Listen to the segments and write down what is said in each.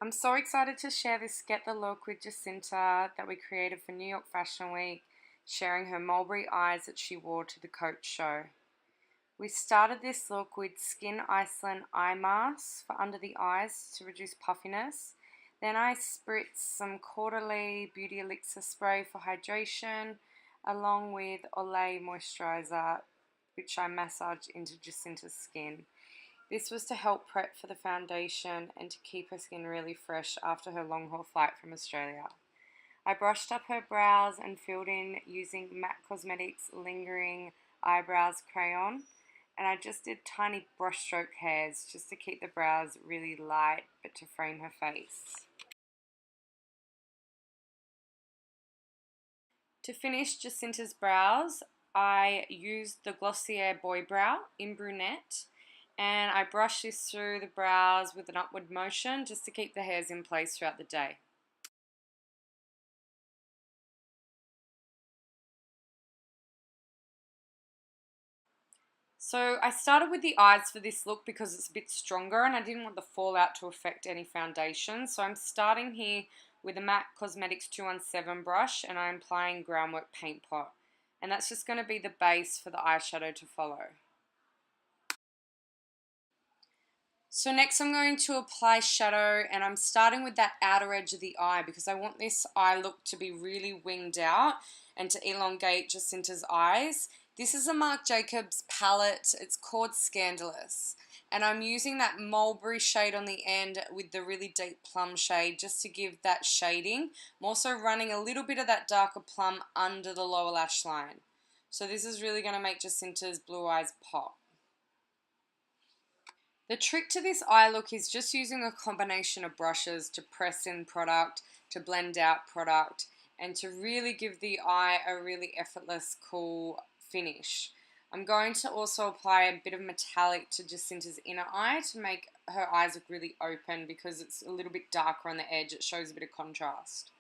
I'm so excited to share this Get the Look with Jesinta that we created for New York Fashion Week, sharing her mulberry eyes that she wore to the Coach show. We started this look with Skin Iceland eye masks for under the eyes to reduce puffiness. Then I spritzed some Quarterly Beauty Elixir spray for hydration, along with Olay moisturizer, which I massaged into Jesinta's skin. This was to help prep for the foundation and to keep her skin really fresh after her long haul flight from Australia. I brushed up her brows and filled in using MAC Cosmetics Lingering Eyebrows Crayon, and I just did tiny brushstroke hairs just to keep the brows really light but to frame her face. To finish Jesinta's brows, I used the Glossier Boy Brow in brunette, and I brush this through the brows with an upward motion just to keep the hairs in place throughout the day. So I started with the eyes for this look because it's a bit stronger and I didn't want the fallout to affect any foundation. So I'm starting here with a MAC Cosmetics 217 brush and I'm applying Groundwork Paint Pot. And that's just going to be the base for the eyeshadow to follow. So next I'm going to apply shadow, and I'm starting with that outer edge of the eye because I want this eye look to be really winged out and to elongate Jesinta's eyes. This is a Marc Jacobs palette. It's called Scandalous. And I'm using that mulberry shade on the end with the really deep plum shade just to give that shading. I'm also running a little bit of that darker plum under the lower lash line. So this is really going to make Jesinta's blue eyes pop. The trick to this eye look is just using a combination of brushes to press in product, to blend out product, and to really give the eye a really effortless, cool finish. I'm going to also apply a bit of metallic to Jesinta's inner eye to make her eyes look really open because it's a little bit darker on the edge. It shows a bit of contrast.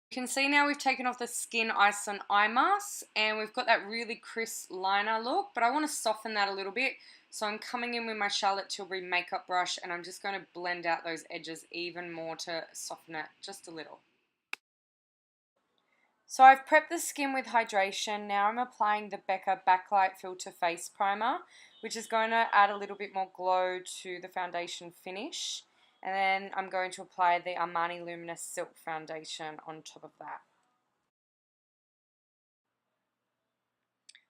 You can see now we've taken off the Skin Iceland eye mask and we've got that really crisp liner look, but I want to soften that a little bit. So I'm coming in with my Charlotte Tilbury makeup brush and I'm just going to blend out those edges even more to soften it just a little. So I've prepped the skin with hydration. Now I'm applying the Becca Backlight Filter Face Primer, which is going to add a little bit more glow to the foundation finish. And then I'm going to apply the Armani Luminous Silk Foundation on top of that.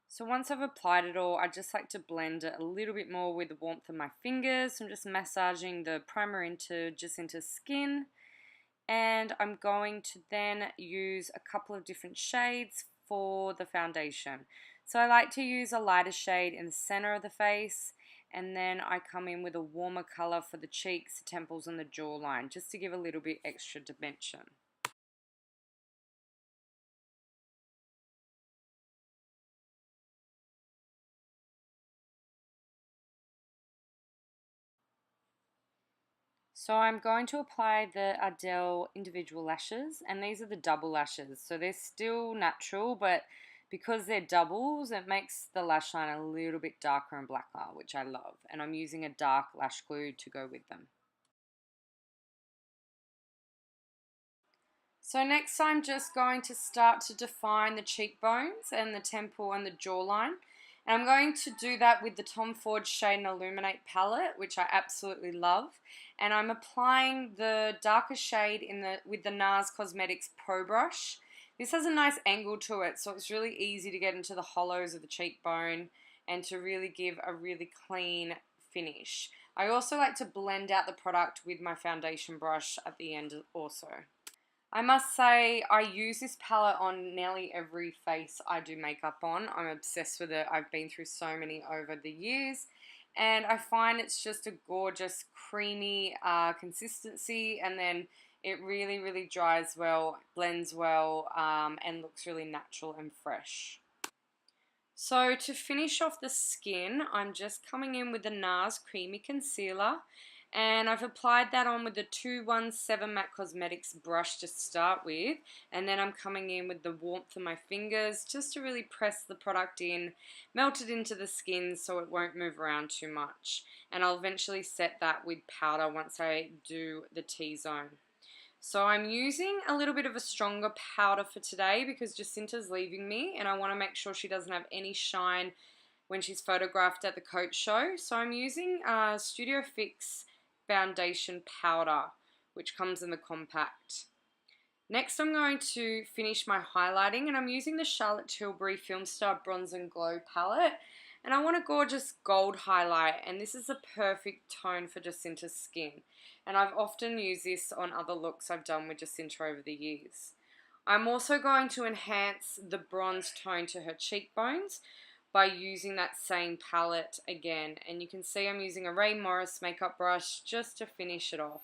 So once I've applied it all, I just like to blend it a little bit more with the warmth of my fingers. I'm just massaging the primer into Jesinta's skin. And I'm going to then use a couple of different shades for the foundation. So I like to use a lighter shade in the center of the face, and then I come in with a warmer color for the cheeks, the temples, and the jawline, just to give a little bit extra dimension. So I'm going to apply the Ardell individual lashes, and these are the double lashes. So they're still natural, but because they're doubles, it makes the lash line a little bit darker and blacker, which I love. And I'm using a dark lash glue to go with them. So next I'm just going to start to define the cheekbones and the temple and the jawline. And I'm going to do that with the Tom Ford Shade and Illuminate palette, which I absolutely love. And I'm applying the darker shade with the NARS Cosmetics Pro Brush. This has a nice angle to it, so it's really easy to get into the hollows of the cheekbone and to really give a really clean finish. I also like to blend out the product with my foundation brush at the end also. I must say I use this palette on nearly every face I do makeup on. I'm obsessed with it. I've been through so many over the years and I find it's just a gorgeous creamy consistency, and then it really dries well, blends well, and looks really natural and fresh. So to finish off the skin, I'm just coming in with the NARS Creamy Concealer, And I've applied that on with the 217 MAC Cosmetics brush to start with, and then I'm coming in with the warmth of my fingers just to really press the product in, melt it into the skin so it won't move around too much. And I'll eventually set that with powder once I do the T-zone. So I'm using a little bit of a stronger powder for today because Jesinta's leaving me and I want to make sure she doesn't have any shine when she's photographed at the coat show. So I'm using Studio Fix foundation powder, which comes in the compact. Next I'm going to finish my highlighting, and I'm using the Charlotte Tilbury Film Star Bronze and Glow palette, and I want a gorgeous gold highlight, and this is a perfect tone for Jesinta's skin, and I've often used this on other looks I've done with Jesinta over the years. I'm also going to enhance the bronze tone to her cheekbones by using that same palette again, and you can see I'm using a Ray Morris makeup brush just to finish it off.